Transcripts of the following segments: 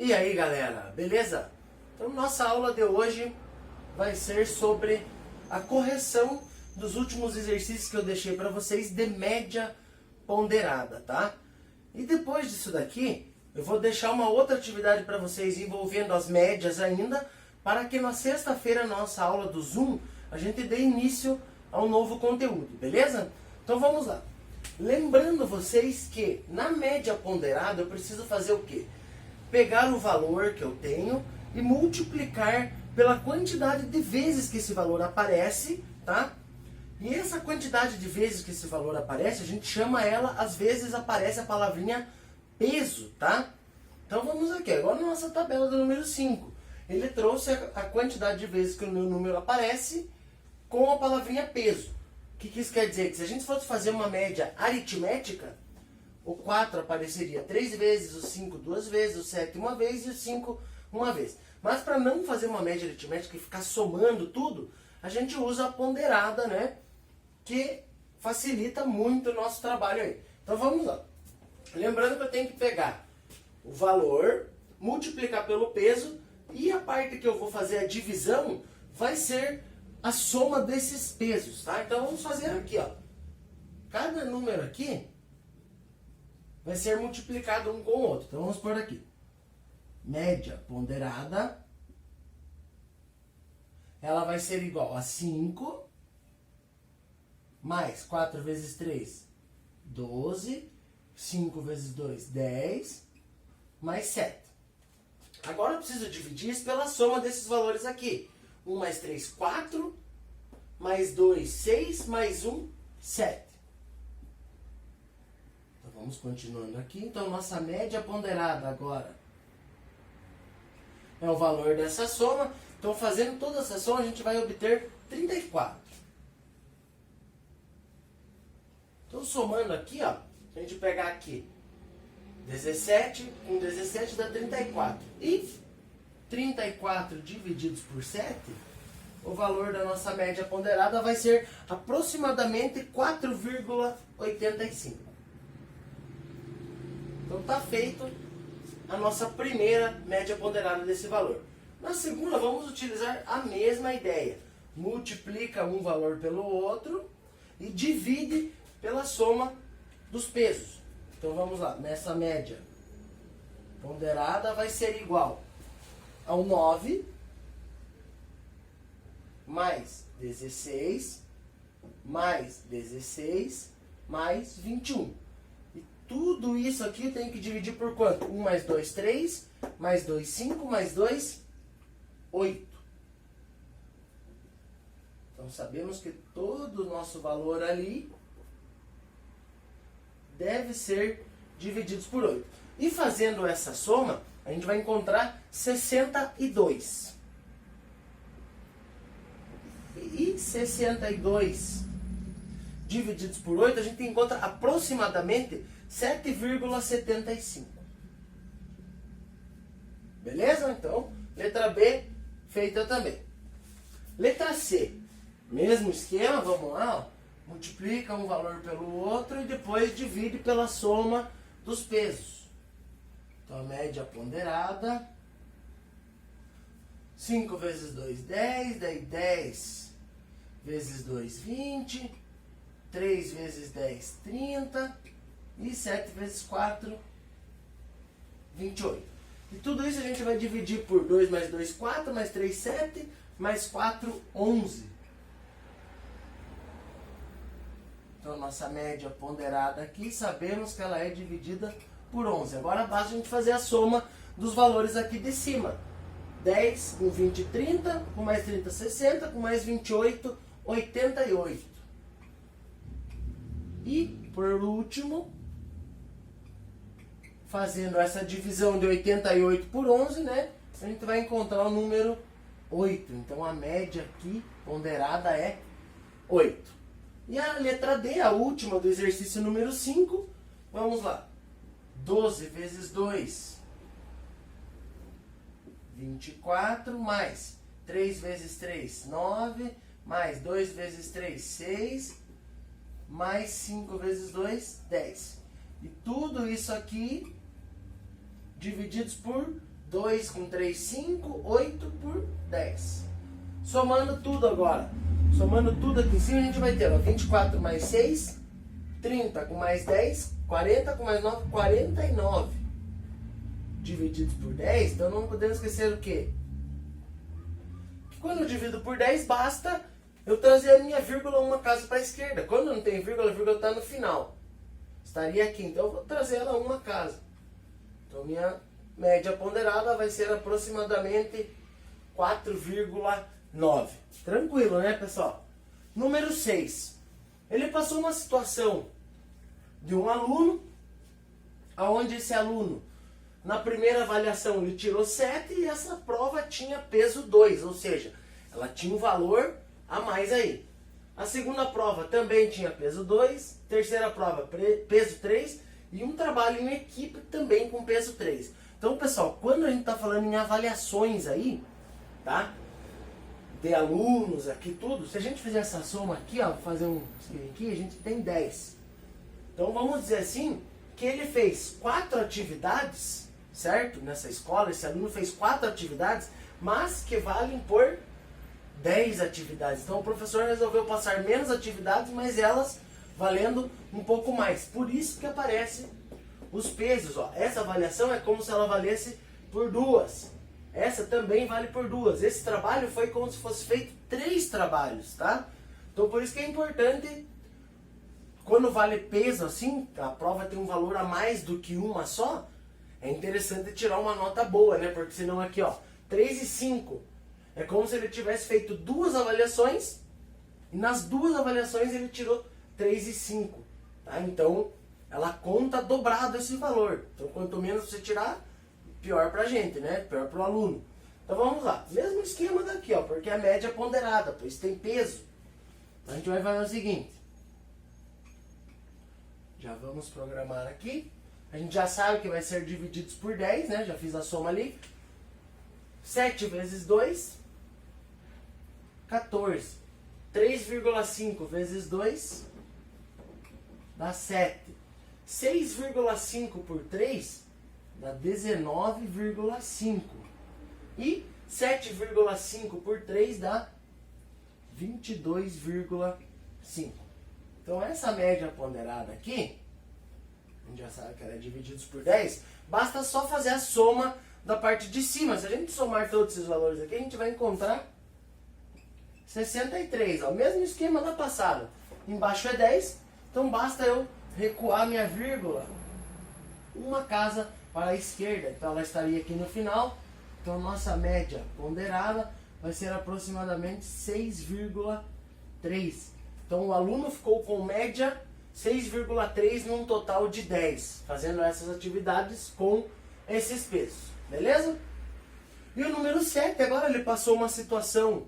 E aí galera, beleza? Então nossa aula de hoje vai ser sobre a correção dos últimos exercícios que eu deixei para vocês de média ponderada, tá? E depois disso daqui, eu vou deixar uma outra atividade para vocês envolvendo as médias ainda, para que na sexta-feira, nossa aula do Zoom, a gente dê início ao novo conteúdo, beleza? Então vamos lá. Lembrando vocês que na média ponderada eu preciso fazer o quê? Pegar o valor que eu tenho e multiplicar pela quantidade de vezes que esse valor aparece, tá? E essa quantidade de vezes que esse valor aparece, a gente chama ela, às vezes aparece a palavrinha peso, tá? Então vamos aqui, agora na nossa tabela do número 5. Ele trouxe a quantidade de vezes que o meu número aparece com a palavrinha peso. O que isso quer dizer? Que se a gente fosse fazer uma média aritmética, o 4 apareceria 3 vezes, o 5 2 vezes, o 7 uma vez e o 5 uma vez. Mas para não fazer uma média aritmética e ficar somando tudo, a gente usa a ponderada, né? Que facilita muito o nosso trabalho aí. Então vamos lá. Lembrando que eu tenho que pegar o valor, multiplicar pelo peso, e a parte que eu vou fazer a divisão vai ser a soma desses pesos, tá? Então vamos fazer aqui, ó. Cada número aqui vai ser multiplicado um com o outro. Então vamos por aqui. Média ponderada, ela vai ser igual a 5, mais 4 vezes 3, 12, 5 vezes 2, 10, mais 7. Agora eu preciso dividir isso pela soma desses valores aqui. 1 mais 3, 4, mais 2, 6, mais 1, 7. Então vamos continuando aqui. Então nossa média ponderada agora é o valor dessa soma. Então fazendo toda essa soma a gente vai obter 34. Então somando aqui, ó, a gente pegar aqui 17, com 17 dá 34. E 34 divididos por 7, o valor da nossa média ponderada vai ser aproximadamente 4,85. Então está feito a nossa primeira média ponderada desse valor. Na segunda vamos utilizar a mesma ideia. Multiplica um valor pelo outro e divide pela soma dos pesos. Então vamos lá, nessa média ponderada vai ser igual ao 9 mais 16 mais 16 mais 21. E tudo isso aqui tem que dividir por quanto? 1 mais 2, 3, mais 2, 5, mais 2, 8. Então sabemos que todo o nosso valor ali deve ser divididos por 8. E fazendo essa soma, a gente vai encontrar 62. E 62 divididos por 8, a gente encontra aproximadamente 7,75. Beleza? Então, letra B feita também. Letra C, mesmo esquema, vamos lá, ó. Multiplica um valor pelo outro e depois divide pela soma dos pesos. Então a média ponderada, 5 vezes 2, 10, daí 10 vezes 2, 20, 3 vezes 10, 30 e 7 vezes 4, 28. E tudo isso a gente vai dividir por 2 mais 2, 4, mais 3, 7, mais 4, 11. Então, nossa média ponderada aqui, sabemos que ela é dividida por 11. Agora basta a gente fazer a soma dos valores aqui de cima. 10 com 20, 30, com mais 30, 60, com mais 28, 88. E, por último, fazendo essa divisão de 88 por 11, né? A gente vai encontrar o número 8. Então, a média aqui ponderada é 8. E a letra D, a última do exercício número 5, vamos lá. 12 vezes 2, 24, mais 3 vezes 3, 9, mais 2 vezes 3, 6, mais 5 vezes 2, 10. E tudo isso aqui divididos por 2 com 3, 5, 8 por 10. Somando tudo agora. Somando tudo aqui em cima, a gente vai ter ó, 24 mais 6, 30 com mais 10, 40 com mais 9, 49. Divididos por 10, então não podemos esquecer o quê? Que quando eu divido por 10, basta eu trazer a minha vírgula uma casa para a esquerda. Quando não tem vírgula, a vírgula está no final. Estaria aqui, então eu vou trazer ela uma casa. Então minha média ponderada vai ser aproximadamente 4,9. Tranquilo, né, pessoal? Número 6. Ele passou uma situação de um aluno, onde esse aluno, na primeira avaliação, ele tirou 7 e essa prova tinha peso 2, ou seja, ela tinha um valor a mais aí. A segunda prova também tinha peso 2, terceira prova peso 3 e um trabalho em equipe também com peso 3. Então, pessoal, quando a gente está falando em avaliações aí, tá? De alunos aqui, tudo, se a gente fizer essa soma aqui, ó, fazer um aqui, a gente tem 10. Então, vamos dizer assim, que ele fez 4 atividades, certo? Nessa escola, esse aluno fez 4 atividades, mas que valem por 10 atividades. Então o professor resolveu passar menos atividades, mas elas valendo um pouco mais. Por isso que aparece os pesos. Ó. Essa avaliação é como se ela valesse por 2. Essa também vale por 2. Esse trabalho foi como se fosse feito 3 trabalhos, tá? Então por isso que é importante, quando vale peso assim, a prova tem um valor a mais do que uma só, é interessante tirar uma nota boa, né? Porque senão aqui, ó, 3 e 5. É como se ele tivesse feito 2 avaliações e nas 2 avaliações ele tirou 3 e 5. Tá? Então, ela conta dobrado esse valor. Então, quanto menos você tirar, pior pra gente, né? Pior pro aluno. Então, vamos lá. Mesmo esquema daqui, ó, porque a média é ponderada, pois tem peso. Então, a gente vai fazer o seguinte. Já vamos programar aqui. A gente já sabe que vai ser divididos por 10, né? Já fiz a soma ali. 7 vezes 2, 14. 3,5 vezes 2 dá 7. 6,5 por 3 dá 19,5. E 7,5 por 3 dá 22,5. Então essa média ponderada aqui, a gente já sabe que ela é dividida por 10, basta só fazer a soma da parte de cima. Se a gente somar todos esses valores aqui, a gente vai encontrar 63. Ó, mesmo esquema da passada. Embaixo é 10, então basta eu recuar minha vírgula uma casa para a esquerda. Então ela estaria aqui no final. Então nossa média ponderada vai ser aproximadamente 6,3. Então o aluno ficou com média 6,3 num total de 10, fazendo essas atividades com esses pesos. Beleza? E o número 7, agora ele passou uma situação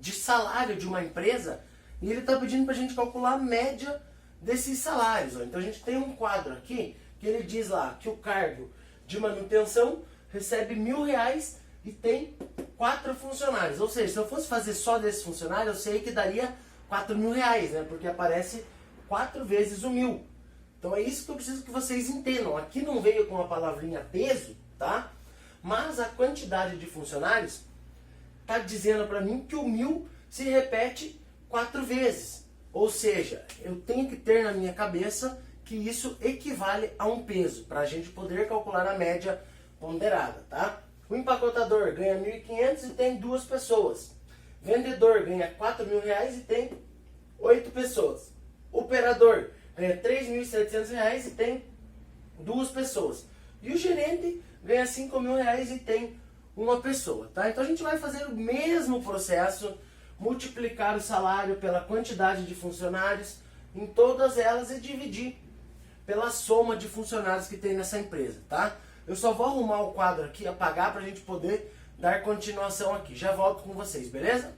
de salário de uma empresa e ele está pedindo para a gente calcular a média desses salários. Ó. Então a gente tem um quadro aqui que ele diz lá que o cargo de manutenção recebe R$1.000 e tem 4 funcionários. Ou seja, se eu fosse fazer só desses funcionários, eu sei que daria R$4.000, né? Porque aparece 4 vezes o 1.000. Então é isso que eu preciso que vocês entendam. Aqui não veio com a palavrinha peso, tá? Mas a quantidade de funcionários está dizendo para mim que o 1.000 se repete 4 vezes. Ou seja, eu tenho que ter na minha cabeça que isso equivale a um peso, para a gente poder calcular a média ponderada, tá? O empacotador ganha R$1.500 e tem 2 pessoas. Vendedor ganha R$4.000 e tem 8 pessoas. Operador ganha R$3.700 e tem 2 pessoas. E o gerente ganha R$5.000 e tem 1 pessoa, tá? Então a gente vai fazer o mesmo processo, multiplicar o salário pela quantidade de funcionários em todas elas e dividir pela soma de funcionários que tem nessa empresa, tá? Eu só vou arrumar o quadro aqui, apagar para a gente poder dar continuação aqui. Já volto com vocês, beleza?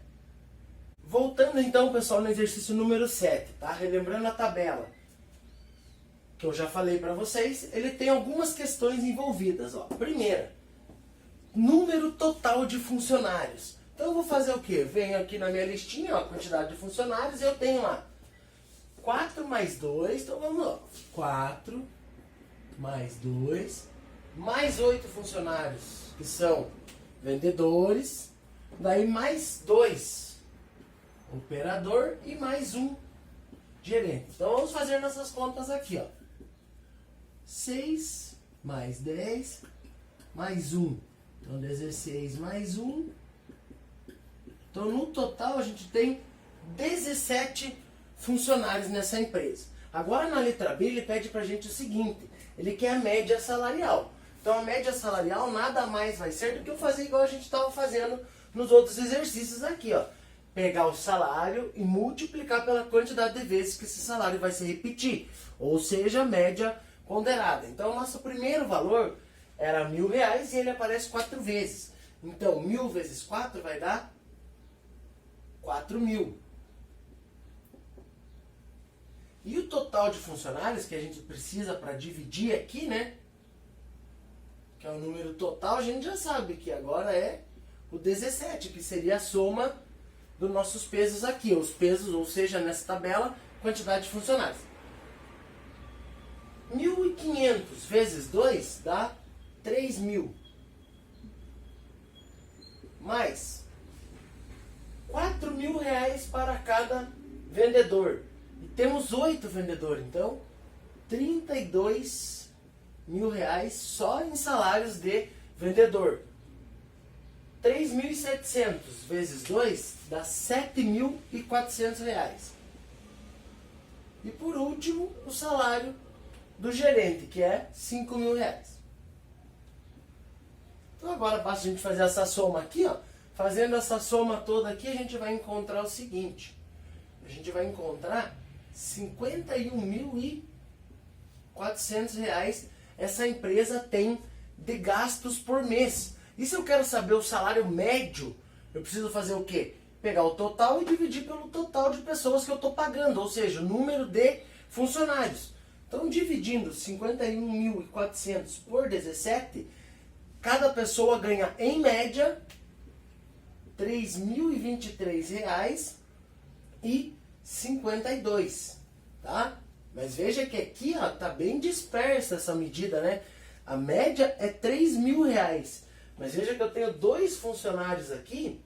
Voltando então, pessoal, no exercício número 7, tá? Relembrando a tabela que eu já falei para vocês, ele tem algumas questões envolvidas, ó. Primeira, número total de funcionários. Então eu vou fazer o quê? Venho aqui na minha listinha, ó, a quantidade de funcionários, e eu tenho lá 4 mais 2, então vamos lá. 4 mais 2 mais 8 funcionários, que são vendedores, daí mais 2 operador e mais 1 gerente. Então vamos fazer nossas contas aqui, ó. 6 mais 10 mais 1. Então 16 mais 1. Então no total a gente tem 17 funcionários nessa empresa. Agora na letra B ele pede pra gente o seguinte, ele quer a média salarial. Então a média salarial nada mais vai ser do que eu fazer igual a gente estava fazendo nos outros exercícios aqui, ó. Pegar o salário e multiplicar pela quantidade de vezes que esse salário vai se repetir. Ou seja, a média ponderada. Então o nosso primeiro valor era R$1.000 e ele aparece 4 vezes. Então 1.000 vezes 4 vai dar 4.000. E o total de funcionários que a gente precisa para dividir aqui, né? Que é o número total, a gente já sabe que agora é o 17, que seria a soma dos nossos pesos aqui. Os pesos, ou seja, nessa tabela, quantidade de funcionários. 1.500 vezes 2 dá 3.000. Mais R$4.000 para cada vendedor. E temos 8 vendedores, então R$32.000 só em salários de vendedor. 3.700 vezes 2 dá R$7.400. E por último, o salário do gerente, que é R$5.000. Então agora basta a gente fazer essa soma aqui, ó. Fazendo essa soma toda aqui, a gente vai encontrar o seguinte. A gente vai encontrar R$51.400 essa empresa tem de gastos por mês. E se eu quero saber o salário médio, eu preciso fazer o quê? Pegar o total e dividir pelo total de pessoas que eu estou pagando, ou seja, o número de funcionários. Então, dividindo 51.400 por 17, cada pessoa ganha, em média, R$3.023,52, tá? Mas veja que aqui, ó, tá bem dispersa essa medida, né? A média é R$3.000. Mas veja que eu tenho 2 funcionários aqui,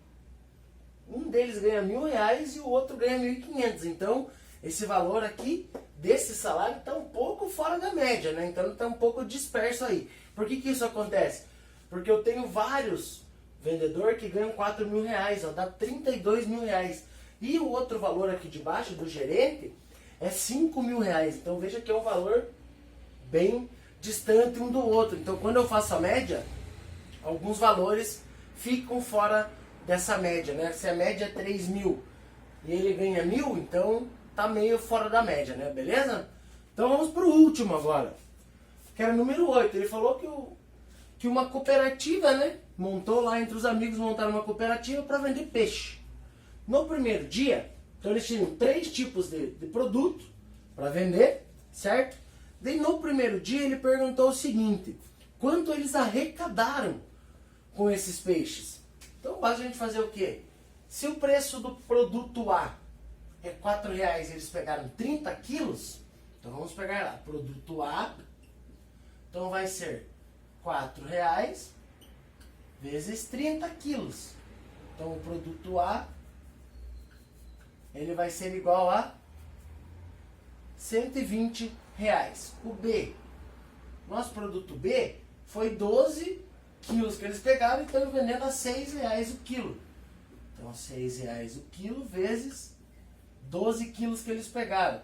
um deles ganha R$1.000 e o outro ganha R$1.500. Então, esse valor aqui desse salário está um pouco fora da média, né? Então, está um pouco disperso aí. Por que que isso acontece? Porque eu tenho vários vendedores que ganham R$4.000, ó, dá R$32.000. E o outro valor aqui de baixo, do gerente, é R$5.000. Então, veja que é um valor bem distante um do outro. Então, quando eu faço a média, alguns valores ficam fora dessa média, né? Se a média é 3.000 e ele ganha 1.000, então tá meio fora da média, né? Beleza? Então vamos pro último agora, que era o número 8. Ele falou que uma cooperativa, né? Montou lá entre os amigos, montaram uma cooperativa para vender peixe. No primeiro dia, então eles tinham 3 tipos de produto para vender, certo? Daí no primeiro dia ele perguntou o seguinte: quanto eles arrecadaram com esses peixes? Então basta a gente fazer o quê? Se o preço do produto A é R$4 e eles pegaram 30 quilos, então vamos pegar lá, produto A, então vai ser R$4 vezes 30 quilos. Então o produto A, ele vai ser igual a R$120. O B, nosso produto B, foi 12 quilos que eles pegaram, então eu vendendo a R$6 o quilo. Então R$6 o quilo vezes 12 quilos que eles pegaram.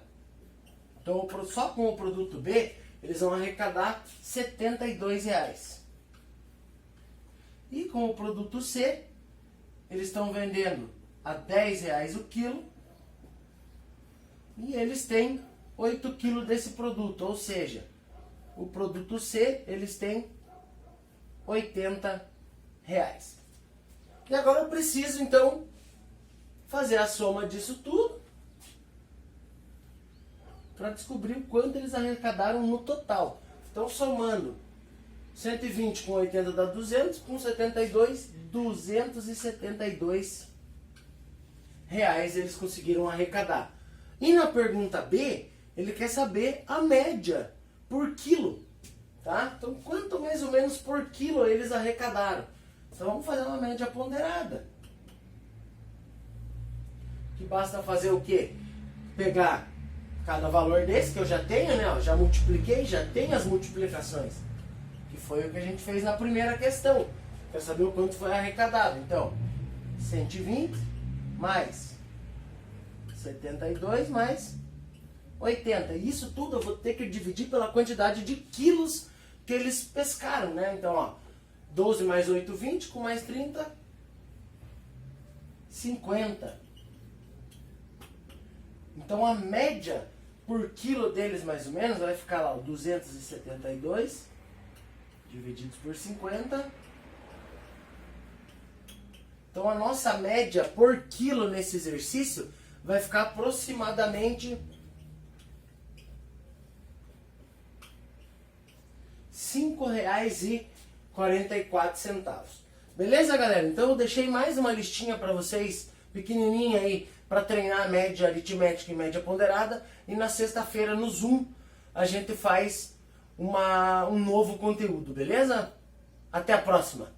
Então só com o produto B, eles vão arrecadar R$72. E com o produto C, eles estão vendendo a R$10 o quilo. E eles têm 8 quilos desse produto, ou seja, o produto C, eles têm R$80. E agora eu preciso, então, fazer a soma disso tudo para descobrir o quanto eles arrecadaram no total. Então, somando 120 com 80 dá 200, com 72, R$272 eles conseguiram arrecadar. E na pergunta B, ele quer saber a média por quilo. tá? Então, quanto mais ou menos por quilo eles arrecadaram? Então, vamos fazer uma média ponderada. Que basta fazer o quê? Pegar cada valor desse, que eu já tenho, né? Eu já multipliquei, já tenho as multiplicações. Que foi o que a gente fez na primeira questão. Quer saber o quanto foi arrecadado. Então, 120 mais 72 mais 80. E isso tudo eu vou ter que dividir pela quantidade de quilos que eles pescaram, né? Então, ó, 12 mais 8, 20, com mais 30, 50. Então, a média por quilo deles, mais ou menos, vai ficar lá, 272 divididos por 50. Então, a nossa média por quilo nesse exercício vai ficar aproximadamente R$ 5,44. Beleza, galera? Então, eu deixei mais uma listinha para vocês, pequenininha aí, para treinar a média aritmética e média ponderada. E na sexta-feira, no Zoom, a gente faz um novo conteúdo, beleza? Até a próxima!